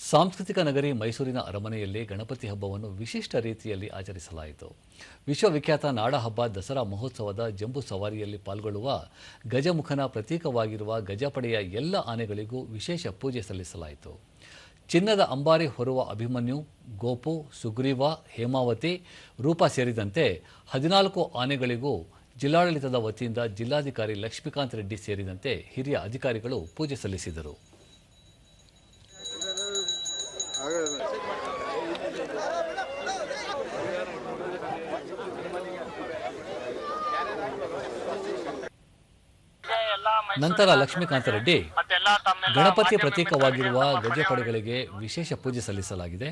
ಸಾಂಸ್ಕೃತಿಕ ನಗರಿ ಮೈಸೂರಿನ ಅರಮನೆಯಲ್ಲಿ ಗಣಪತಿ ಹಬ್ಬವನ್ನು ವಿಶಿಷ್ಟ ರೀತಿಯಲ್ಲಿ ಆಚರಿಸಲಾಯಿತು. ವಿಶ್ವವಿಖ್ಯಾತ ನಾಡಹಬ್ಬ ದಸರಾ ಮಹೋತ್ಸವದ ಜಂಬೂ ಸವಾರಿಯಲ್ಲಿ ಪಾಲ್ಗೊಳ್ಳುವ ಗಜಮುಖನ ಪ್ರತೀಕವಾಗಿರುವ ಗಜಪಡೆಯ ಎಲ್ಲ ಆನೆಗಳಿಗೂ ವಿಶೇಷ ಪೂಜೆ ಸಲ್ಲಿಸಲಾಯಿತು. ಚಿನ್ನದ ಅಂಬಾರಿ ಹೊರುವ ಅಭಿಮನ್ಯು, ಗೋಪು, ಸುಗ್ರೀವ, ಹೇಮಾವತಿ, ರೂಪ ಸೇರಿದಂತೆ 14 ಆನೆಗಳಿಗೂ ಜಿಲ್ಲಾಡಳಿತದ ವತಿಯಿಂದ ಜಿಲ್ಲಾಧಿಕಾರಿ ಲಕ್ಷ್ಮೀಕಾಂತ್ ರೆಡ್ಡಿ ಸೇರಿದಂತೆ ಹಿರಿಯ ಅಧಿಕಾರಿಗಳು ಪೂಜೆ ಸಲ್ಲಿಸಿದರು. ನಂತರ ಲಕ್ಷ್ಮೀಕಾಂತ ರೆಡ್ಡಿ ಗಣಪತಿ ಪ್ರತೀಕವಾಗಿರುವ ಗಜಪಡೆಗಳಿಗೆ ವಿಶೇಷ ಪೂಜೆ ಸಲ್ಲಿಸಲಾಗಿದೆ.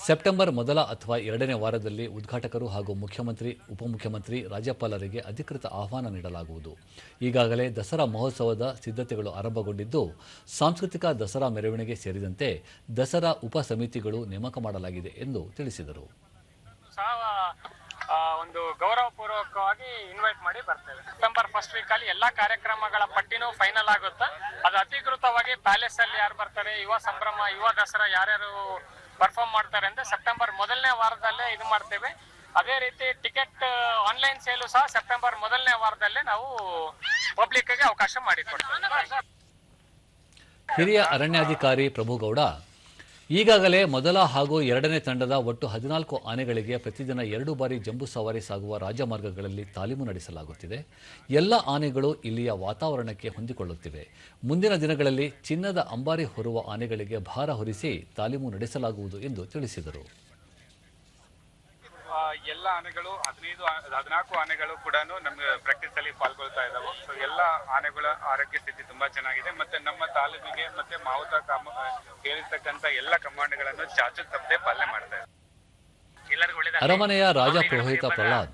ಸೆಪ್ಟೆಂಬರ್ ಮೊದಲ ಅಥವಾ ಎರಡನೇ ವಾರದಲ್ಲಿ ಉದ್ಘಾಟಕರು ಹಾಗೂ ಮುಖ್ಯಮಂತ್ರಿ, ಉಪಮುಖ್ಯಮಂತ್ರಿ, ರಾಜ್ಯಪಾಲರಿಗೆ ಅಧಿಕೃತ ಆಹ್ವಾನ ನೀಡಲಾಗುವುದು. ಈಗಾಗಲೇ ದಸರಾ ಮಹೋತ್ಸವದ ಸಿದ್ಧತೆಗಳು ಆರಂಭಗೊಂಡಿದ್ದು, ಸಾಂಸ್ಕೃತಿಕ ದಸರಾ ಮೆರವಣಿಗೆ ಸೇರಿದಂತೆ ದಸರಾ ಉಪ ಸಮಿತಿಗಳು ನೇಮಕ ಮಾಡಲಾಗಿದೆ ಎಂದು ತಿಳಿಸಿದರು. ಒಂದು ಗೌರವಪೂರ್ವಕವಾಗಿ ಇನ್ವೈಟ್ ಮಾಡಿ ಬರ್ತೇವೆ. ಸೆಪ್ಟೆಂಬರ್ ಫಸ್ಟ್ ವೀಕ್ ಅಲ್ಲಿ ಎಲ್ಲಾ ಕಾರ್ಯಕ್ರಮಗಳ ಪಟ್ಟಿನೂ ಫೈನಲ್ ಆಗುತ್ತೆ. ಅದು ಅಧಿಕೃತವಾಗಿ ಪ್ಯಾಲೇಸ್ ಅಲ್ಲಿ ಯಾರು ಬರ್ತಾರೆ, ಯುವ ಸಂಭ್ರಮ, ಯುವ ದಸರಾ ಯಾರ್ಯಾರು ಪರ್ಫಾರ್ಮ್ ಮಾಡ್ತಾರೆ ಅಂದ್ರೆ ಸೆಪ್ಟೆಂಬರ್ ಮೊದಲನೇ ವಾರದಲ್ಲೇ ಇದು ಮಾಡ್ತೇವೆ. ಅದೇ ರೀತಿ ಟಿಕೆಟ್ ಆನ್ಲೈನ್ ಸೇಲು ಸಹ ಸೆಪ್ಟೆಂಬರ್ ಮೊದಲನೇ ವಾರದಲ್ಲೇ ನಾವು ಪಬ್ಲಿಕ್ ಗೆ ಅವಕಾಶ ಮಾಡಿಕೊಡ್ತೇವೆ. ಹಿರಿಯ ಅರಣ್ಯಾಧಿಕಾರಿ ಪ್ರಭುಗೌಡ ಈಗಾಗಲೇ ಮೊದಲ ಹಾಗೂ ಎರಡನೇ ತಂಡದ ಒಟ್ಟು 14 ಆನೆಗಳಿಗೆ ಪ್ರತಿದಿನ 2 ಬಾರಿ ಜಂಬೂ ಸವಾರಿ ಸಾಗುವ ರಾಜಮಾರ್ಗಗಳಲ್ಲಿ ತಾಲೀಮು ನಡೆಸಲಾಗುತ್ತಿದೆ. ಎಲ್ಲ ಆನೆಗಳು ಇಲ್ಲಿಯ ವಾತಾವರಣಕ್ಕೆ ಹೊಂದಿಕೊಳ್ಳುತ್ತಿವೆ. ಮುಂದಿನ ದಿನಗಳಲ್ಲಿ ಚಿನ್ನದ ಅಂಬಾರಿ ಹೊರುವ ಆನೆಗಳಿಗೆ ಭಾರ ಹೊರಿಸಿ ತಾಲೀಮು ನಡೆಸಲಾಗುವುದು ಎಂದು ತಿಳಿಸಿದರು. ಎಲ್ಲ ಆನೆಗಳು 14 ಆನೆಗಳು ಕೂಡ ನಮ್ಗೆ ಪ್ರಾಕ್ಟೀಸ್ ಅಲ್ಲಿ ಪಾಲ್ಗೊಳ್ತಾ ಇದಾವೆ. ಸೊ ಎಲ್ಲ ಆನೆಗಳ ಆರೋಗ್ಯ ಸ್ಥಿತಿ ತುಂಬಾ ಚೆನ್ನಾಗಿದೆ. ಮತ್ತೆ ನಮ್ಮ ತಾಲೂಕಿಗೆ ಮತ್ತೆ ಮಾವುತ ಹೇಳಿರ್ತಕ್ಕಂಥ ಎಲ್ಲ ಕಮಾಂಡ್ಗಳನ್ನು ಚಾಚು ತಪ್ಪದೆ ಪಾಲನೆ ಮಾಡ್ತಾ ಇದ್ದಾರೆ. ಅರಮನೆಯ ರಾಜ ಪುರೋಹಿತ ಪ್ರಹ್ಲಾದ್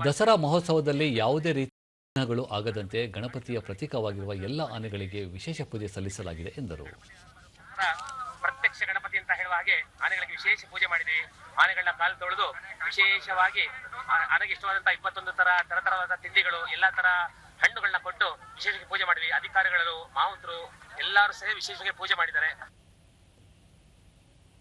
ದಸರಾ ಮಹೋತ್ಸವದಲ್ಲಿ ಯಾವುದೇ ರೀತಿಗಳು ಆಗದಂತೆ ಗಣಪತಿಯ ಪ್ರತೀಕವಾಗಿರುವ ಎಲ್ಲ ಆನೆಗಳಿಗೆ ವಿಶೇಷ ಪೂಜೆ ಸಲ್ಲಿಸಲಾಗಿದೆ ಎಂದರು. ಪ್ರತ್ಯಕ್ಷ ಗಣಪತಿ ಅಂತ ಹೇಳುವ ಹಾಗೆ ಆನೆಗಳಿಗೆ ವಿಶೇಷ ಪೂಜೆ ಮಾಡಿದ್ದೀವಿ. ಆನೆಗಳನ್ನ ಕಾಲು ತೊಳೆದು ವಿಶೇಷವಾಗಿ ಆನೆಗೆ ಇಷ್ಟವಾದಂತಹ 21 ತರತರವಾದ ತಿಂಡಿಗಳು, ಎಲ್ಲಾ ತರ ಹಣ್ಣುಗಳನ್ನ ಕೊಟ್ಟು ವಿಶೇಷವಾಗಿ ಪೂಜೆ ಮಾಡಿದ್ವಿ. ಅಧಿಕಾರಿಗಳು, ಮಾವುತರು ಎಲ್ಲರೂ ಸೇರಿ ವಿಶೇಷವಾಗಿ ಪೂಜೆ ಮಾಡಿದ್ದಾರೆ.